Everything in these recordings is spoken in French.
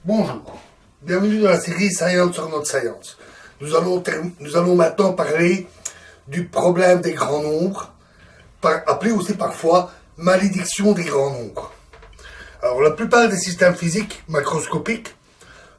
Bonjour, bienvenue dans la série Science sur notre science. Nous allons maintenant parler du problème des grands nombres, appelé aussi parfois malédiction des grands nombres. Alors, la plupart des systèmes physiques macroscopiques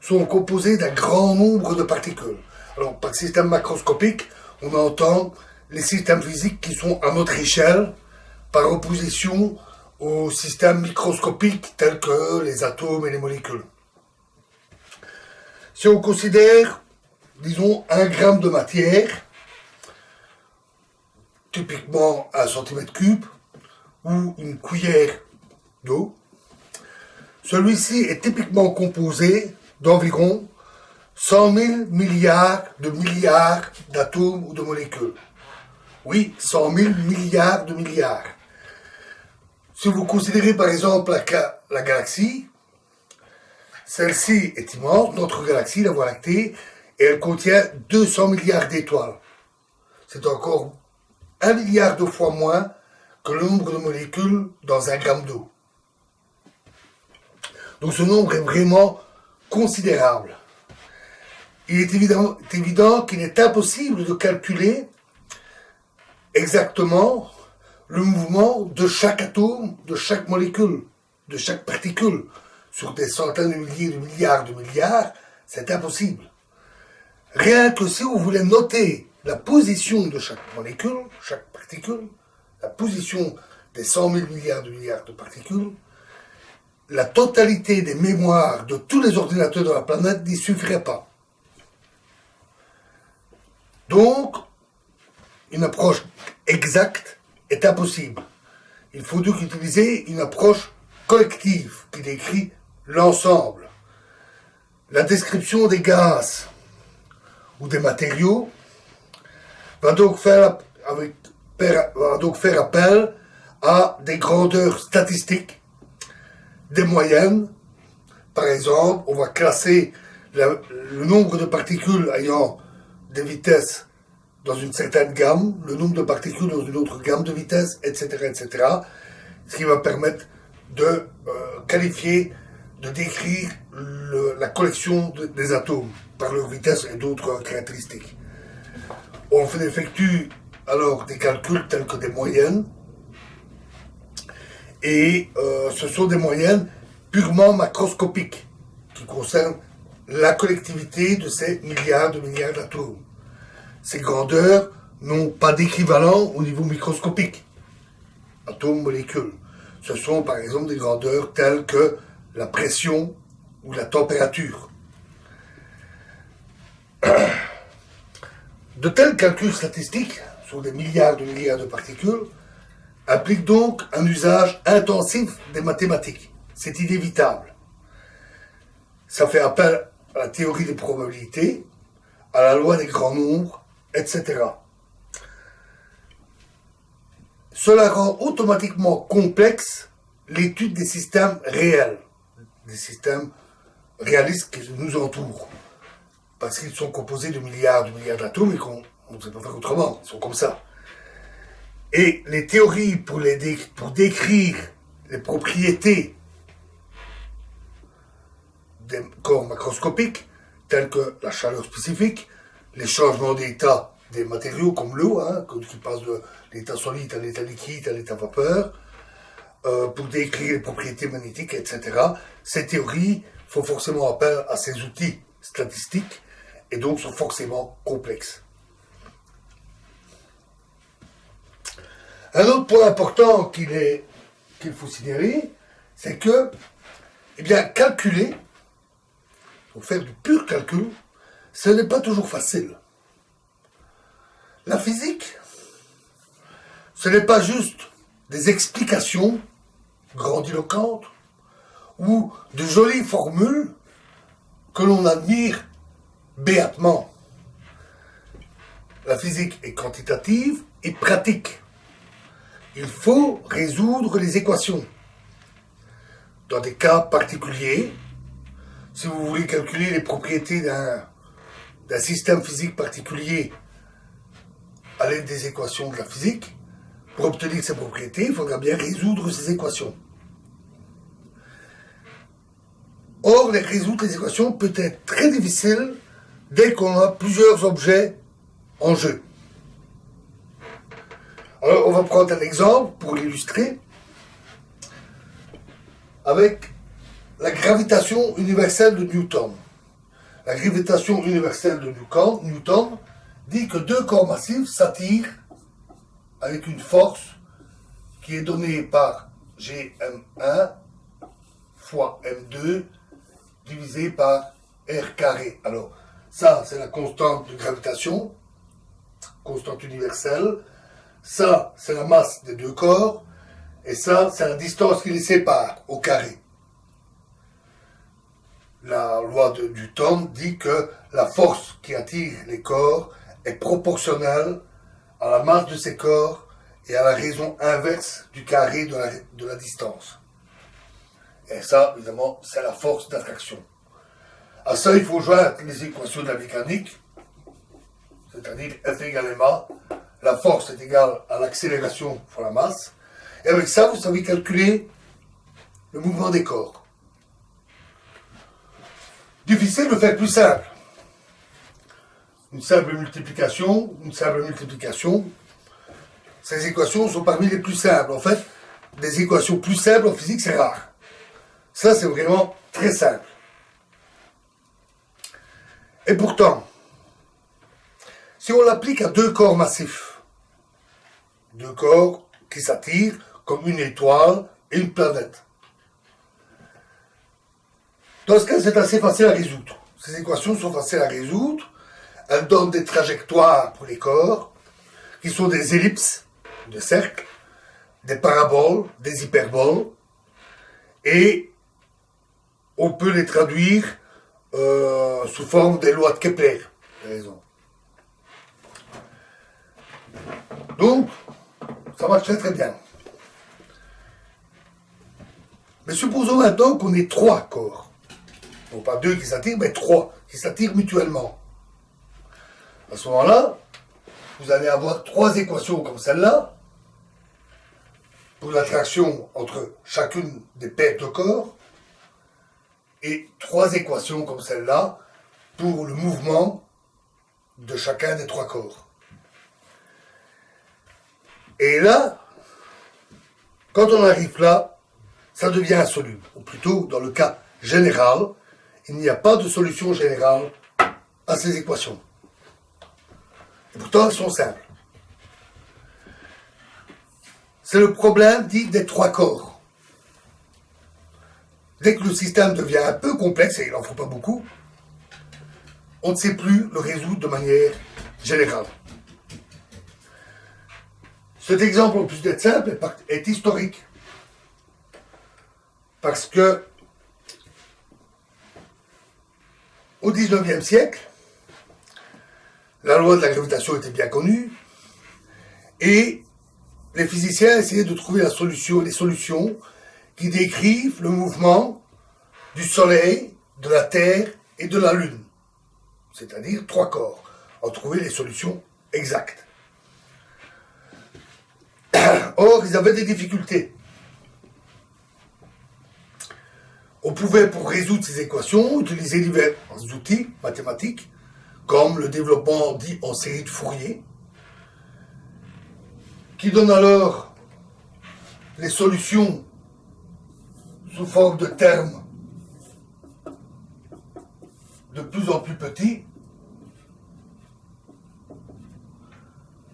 sont composés d'un grand nombre de particules. Alors, par système macroscopique, on entend les systèmes physiques qui sont à notre échelle, par opposition aux systèmes microscopiques tels que les atomes et les molécules. Si on considère, disons, 1 gramme de matière, typiquement 1 centimètre cube, ou une cuillère d'eau, celui-ci est typiquement composé d'environ 100 000 milliards d'atomes ou de molécules. Oui, 100 000 milliards de milliards. Si vous considérez par exemple la galaxie, celle-ci est immense, notre galaxie, la Voie lactée, et elle contient 200 milliards d'étoiles. C'est encore 1 milliard de fois moins que le nombre de molécules dans 1 gramme d'eau. Donc ce nombre est vraiment considérable. Il est évident qu'il est impossible de calculer exactement le mouvement de chaque atome, de chaque molécule, de chaque particule. Sur des centaines de milliers de milliards, c'est impossible. Rien que si vous voulez noter la position de chaque molécule, chaque particule, la position des 100 000 milliards de particules, la totalité des mémoires de tous les ordinateurs de la planète n'y suffirait pas. Donc, une approche exacte est impossible. Il faut donc utiliser une approche collective qui décrit l'ensemble. La description des gaz ou des matériaux va donc faire appel à des grandeurs statistiques, des moyennes. Par exemple, on va classer le nombre de particules ayant des vitesses dans une certaine gamme, le nombre de particules dans une autre gamme de vitesses, etc., ce qui va permettre de qualifier, de décrire la collection des atomes par leur vitesse et d'autres caractéristiques. On effectue alors des calculs tels que des moyennes, et ce sont des moyennes purement macroscopiques qui concernent la collectivité de ces milliards d'atomes. Ces grandeurs n'ont pas d'équivalent au niveau microscopique. Atomes, molécules. Ce sont par exemple des grandeurs telles que la pression ou la température. De tels calculs statistiques sur des milliards de particules impliquent donc un usage intensif des mathématiques. C'est inévitable. Ça fait appel à la théorie des probabilités, à la loi des grands nombres, etc. Cela rend automatiquement complexe l'étude des systèmes réels, des systèmes réalistes qui nous entourent, parce qu'ils sont composés de milliards d'atomes et qu'on ne sait pas faire autrement, ils sont comme ça. Et les théories pour décrire les propriétés des corps macroscopiques, tels que la chaleur spécifique, les changements d'état des matériaux comme l'eau, qui passe de l'état solide à l'état liquide à l'état vapeur, pour décrire les propriétés magnétiques, etc. Ces théories font forcément appel à ces outils statistiques et donc sont forcément complexes. Un autre point important qu'il faut signaler, c'est que, calculer, pour faire du pur calcul, ce n'est pas toujours facile. La physique, ce n'est pas juste des explications grandiloquentes ou de jolies formules que l'on admire béatement. La physique est quantitative et pratique. Il faut résoudre les équations. Dans des cas particuliers, si vous voulez calculer les propriétés d'un système physique particulier à l'aide des équations de la physique, pour obtenir ces propriétés, il faudra bien résoudre ces équations. Or, résoudre les équations peut être très difficile dès qu'on a plusieurs objets en jeu. Alors, on va prendre un exemple pour l'illustrer avec la gravitation universelle de Newton. La gravitation universelle de Newton dit que deux corps massifs s'attirent avec une force qui est donnée par Gm1 fois M2 divisé par R carré. Alors, ça, c'est la constante de gravitation, constante universelle. Ça, c'est la masse des deux corps. Et ça, c'est la distance qui les sépare au carré. La loi de Newton dit que la force qui attire les corps est proportionnelle à la masse de ces corps et à la raison inverse du carré de la distance. Et ça, évidemment, c'est la force d'attraction. À ça, il faut joindre les équations de la mécanique, c'est-à-dire F égale ma. La force est égale à l'accélération fois la masse. Et avec ça, vous savez calculer le mouvement des corps. Difficile de faire plus simple. Une simple multiplication. Ces équations sont parmi les plus simples. En fait, des équations plus simples en physique, c'est rare. Ça, c'est vraiment très simple. Et pourtant, si on l'applique à deux corps massifs, deux corps qui s'attirent comme une étoile et une planète, dans ce cas, c'est assez facile à résoudre. Ces équations sont faciles à résoudre. Elles donnent des trajectoires pour les corps, qui sont des ellipses, des cercles, des paraboles, des hyperboles, et on peut les traduire sous forme des lois de Kepler, par exemple. Donc, ça marche très très bien. Mais supposons maintenant qu'on ait trois corps. Non pas deux qui s'attirent, mais trois qui s'attirent mutuellement. À ce moment-là, vous allez avoir trois équations comme celle-là pour l'attraction entre chacune des paires de corps et trois équations comme celle-là pour le mouvement de chacun des trois corps. Et là, quand on arrive là, ça devient insoluble. Ou plutôt, dans le cas général, il n'y a pas de solution générale à ces équations. Et pourtant, elles sont simples. C'est le problème dit des trois corps. Dès que le système devient un peu complexe, et il n'en faut pas beaucoup, on ne sait plus le résoudre de manière générale. Cet exemple, en plus d'être simple, est historique. Parce que au XIXe siècle, la loi de la gravitation était bien connue et les physiciens essayaient de trouver les solutions qui décrivent le mouvement du Soleil, de la Terre et de la Lune, c'est-à-dire trois corps, en trouver les solutions exactes. Or, ils avaient des difficultés. On pouvait, pour résoudre ces équations, utiliser divers outils mathématiques, comme le développement dit en série de Fourier, qui donne alors les solutions sous forme de termes de plus en plus petits,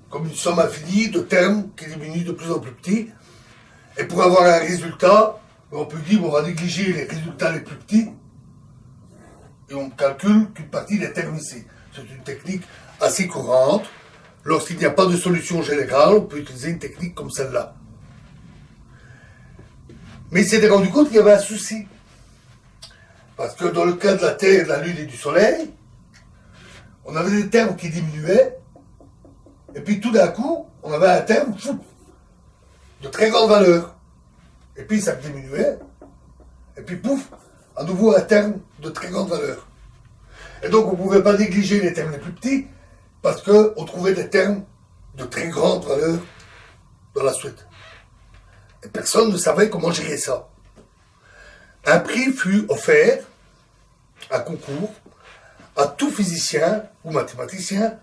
comme une somme infinie de termes qui diminuent de plus en plus petits. Et pour avoir un résultat, on peut dire qu'on va négliger les résultats les plus petits et on calcule qu'une partie des termes ici. C'est une technique assez courante. Lorsqu'il n'y a pas de solution générale, on peut utiliser une technique comme celle-là. Mais il s'est rendu compte qu'il y avait un souci. Parce que dans le cas de la Terre, de la Lune et du Soleil, on avait des termes qui diminuaient, et puis tout d'un coup, on avait un terme de très grande valeur. Et puis ça diminuait, et puis pouf, à nouveau un terme de très grande valeur. Et donc on ne pouvait pas négliger les termes les plus petits, parce qu'on trouvait des termes de très grande valeur dans la suite. Et personne ne savait comment gérer ça. Un prix fut offert un concours à tout physicien ou mathématicien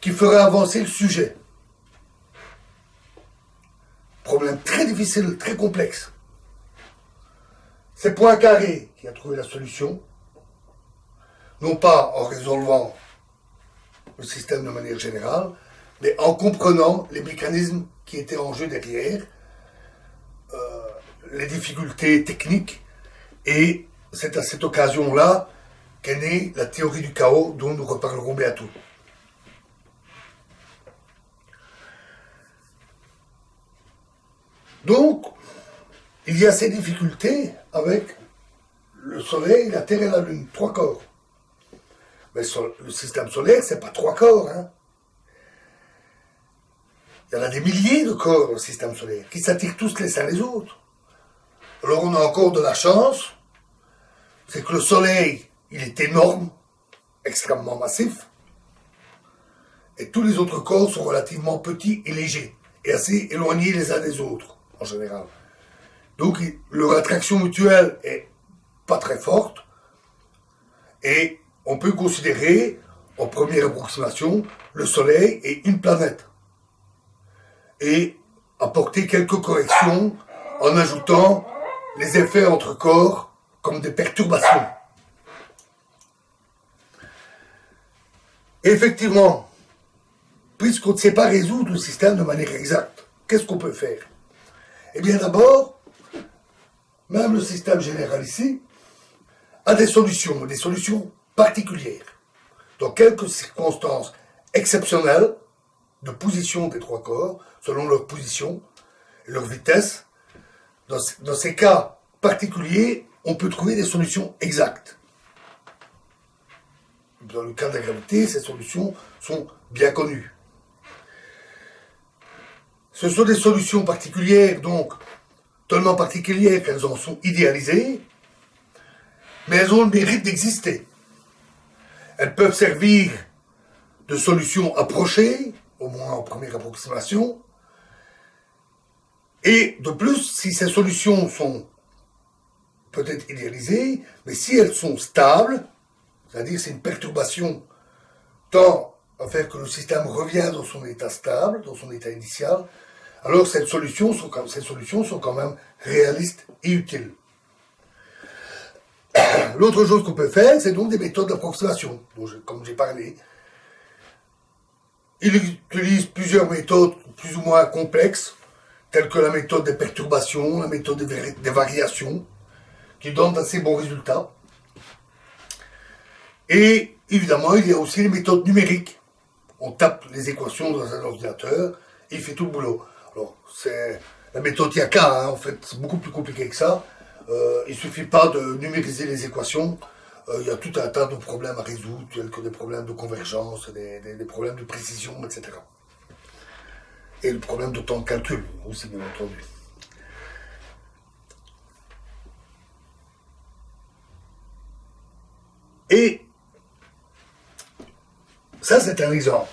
qui ferait avancer le sujet. Problème très difficile, très complexe. C'est Poincaré qui a trouvé la solution, non pas en résolvant le système de manière générale, mais en comprenant les mécanismes qui étaient en jeu derrière, les difficultés techniques, et c'est à cette occasion-là qu'est née la théorie du chaos dont nous reparlerons bientôt. Donc, il y a ces difficultés avec le Soleil, la Terre et la Lune, 3 corps. Mais le système solaire, c'est pas 3 corps, hein. Il y en a des milliers de corps dans le système solaire, qui s'attirent tous les uns les autres. Alors on a encore de la chance, c'est que le Soleil, il est énorme, extrêmement massif, et tous les autres corps sont relativement petits et légers, et assez éloignés les uns des autres, en général. Donc leur attraction mutuelle est pas très forte, et on peut considérer, en première approximation, le Soleil est une planète. Et apporter quelques corrections en ajoutant les effets entre corps comme des perturbations. Et effectivement, puisqu'on ne sait pas résoudre le système de manière exacte, qu'est-ce qu'on peut faire? Eh bien d'abord, même le système général ici a des solutions particulières. Dans quelques circonstances exceptionnelles de position des 3 corps, selon leur position et leur vitesse, dans ces cas particuliers, on peut trouver des solutions exactes. Dans le cas de la gravité, ces solutions sont bien connues. Ce sont des solutions particulières, donc tellement particulières qu'elles en sont idéalisées, mais elles ont le mérite d'exister. Elles peuvent servir de solutions approchées, au moins en première approximation, et de plus, si ces solutions sont peut-être idéalisées, mais si elles sont stables, c'est-à-dire c'est une perturbation tend à faire que le système revient dans son état stable, dans son état initial, alors ces solutions sont quand même réalistes et utiles. L'autre chose qu'on peut faire, c'est donc des méthodes d'approximation, comme j'ai parlé. Il utilise plusieurs méthodes plus ou moins complexes, telles que la méthode des perturbations, la méthode des variations, qui donnent d'assez bons résultats. Et évidemment, il y a aussi les méthodes numériques. On tape les équations dans un ordinateur et il fait tout le boulot. Alors, c'est la méthode IAK, hein, en fait, c'est beaucoup plus compliqué que ça. Il ne suffit pas de numériser les équations. Il y a tout un tas de problèmes à résoudre, tels que des problèmes de convergence, des problèmes de précision, etc. Et le problème de temps de calcul, aussi, bien entendu. Et ça, c'est un exemple.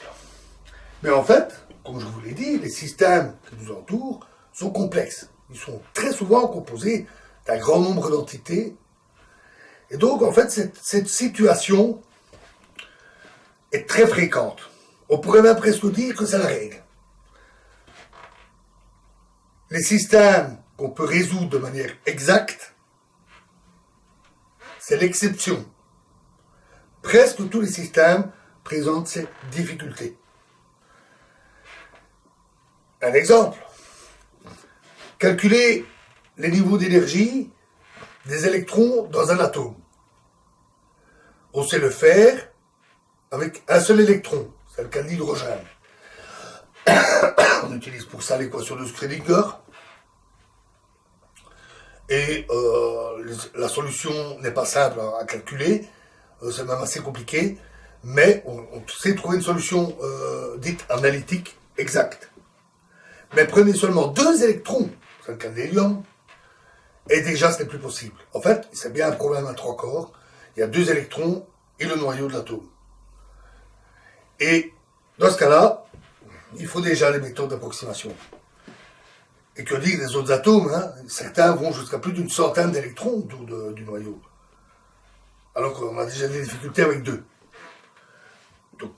Mais en fait, comme je vous l'ai dit, les systèmes qui nous entourent sont complexes. Ils sont très souvent composés d'un grand nombre d'entités. Et donc, en fait, cette situation est très fréquente. On pourrait même presque dire que c'est la règle. Les systèmes qu'on peut résoudre de manière exacte, c'est l'exception. Presque tous les systèmes présentent ces difficultés. Un exemple. Calculer les niveaux d'énergie des électrons dans un atome. On sait le faire avec un seul électron, c'est le cas de l'hydrogène. On utilise pour ça l'équation de Schrödinger. Et la solution n'est pas simple à calculer, c'est même assez compliqué, mais on sait trouver une solution dite analytique exacte. Mais prenez seulement 2 électrons, c'est le cas de l'hélium, et déjà ce n'est plus possible. En fait, c'est bien un problème à 3 corps, il y a 2 électrons et le noyau de l'atome. Et dans ce cas-là, il faut déjà les méthodes d'approximation. Et que dire des autres atomes, hein, certains vont jusqu'à plus d'une centaine d'électrons autour du noyau. Alors alors qu'on a déjà des difficultés avec 2. Donc,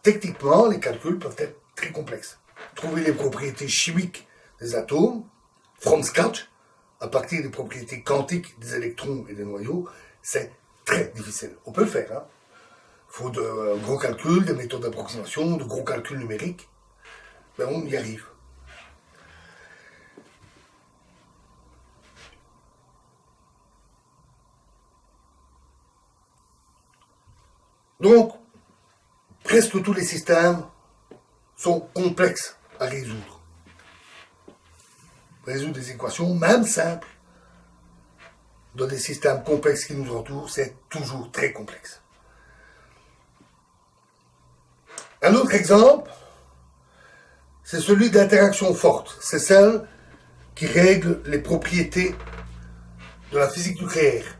techniquement, les calculs peuvent être très complexes. Trouver les propriétés chimiques des atomes, from scratch, à partir des propriétés quantiques des électrons et des noyaux, c'est très difficile. On peut le faire, hein. Il faut de gros calculs, des méthodes d'approximation, de gros calculs numériques. Mais on y arrive. Donc, presque tous les systèmes sont complexes à résoudre. Résoudre des équations, même simples, dans des systèmes complexes qui nous entourent, c'est toujours très complexe. Un autre exemple, c'est celui d'interactions fortes. C'est celle qui règle les propriétés de la physique nucléaire.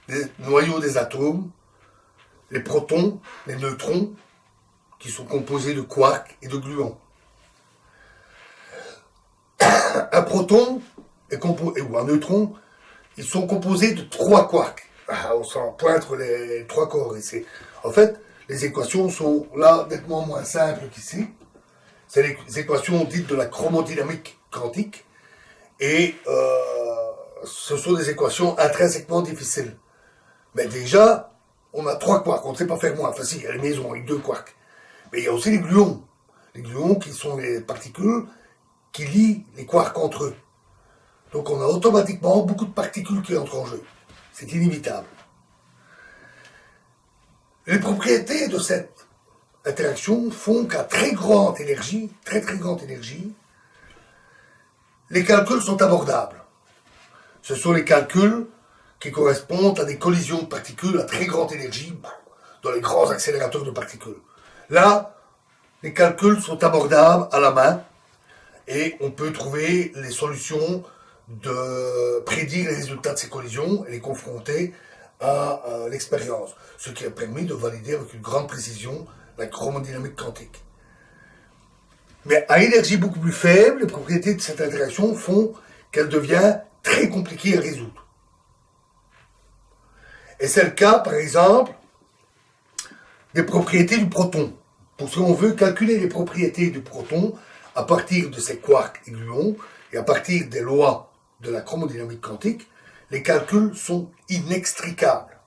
Les noyaux des atomes, les protons, les neutrons, qui sont composés de quarks et de gluons. Un proton ou un neutron, ils sont composés de 3 quarks. On s'en pointe les 3 corps ici. En fait, les équations sont là nettement moins simples qu'ici. C'est les équations dites de la chromodynamique quantique. Et ce sont des équations intrinsèquement difficiles. Mais déjà, on a 3 quarks, on ne sait pas faire moins. Enfin si, il y a les maisons avec 2 quarks. Mais il y a aussi les gluons. Les gluons qui sont les particules qui lient les quarks entre eux. Donc on a automatiquement beaucoup de particules qui entrent en jeu. C'est inévitable. Les propriétés de cette interaction font qu'à très grande énergie, très grande énergie, les calculs sont abordables. Ce sont les calculs qui correspondent à des collisions de particules à très grande énergie dans les grands accélérateurs de particules. Là, les calculs sont abordables à la main et on peut trouver les solutions de prédire les résultats de ces collisions et les confronter à l'expérience, ce qui a permis de valider avec une grande précision la chromodynamique quantique. Mais à énergie beaucoup plus faible, les propriétés de cette interaction font qu'elle devient très compliquée à résoudre. Et c'est le cas, par exemple, des propriétés du proton. Pour si on veut calculer les propriétés du proton à partir de ses quarks et gluons, et à partir des lois de la chromodynamique quantique, les calculs sont inextricables.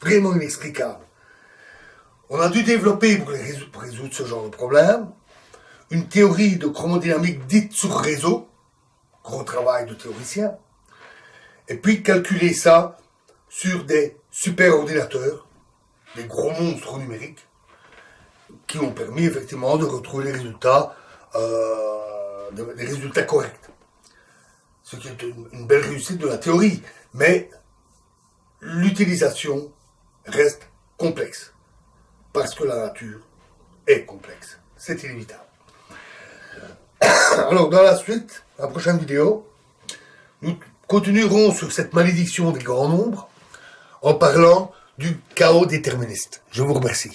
Vraiment inextricables. On a dû développer, pour résoudre ce genre de problème, une théorie de chromodynamique dite sur réseau, gros travail de théoricien, et puis calculer ça sur des superordinateurs, des gros monstres numériques, qui ont permis effectivement de retrouver les résultats, des résultats corrects. Ce qui est une belle réussite de la théorie, mais l'utilisation reste complexe, parce que la nature est complexe. C'est inévitable. Alors, dans la suite, la prochaine vidéo, nous continuerons sur cette malédiction des grands nombres en parlant du chaos déterministe. Je vous remercie.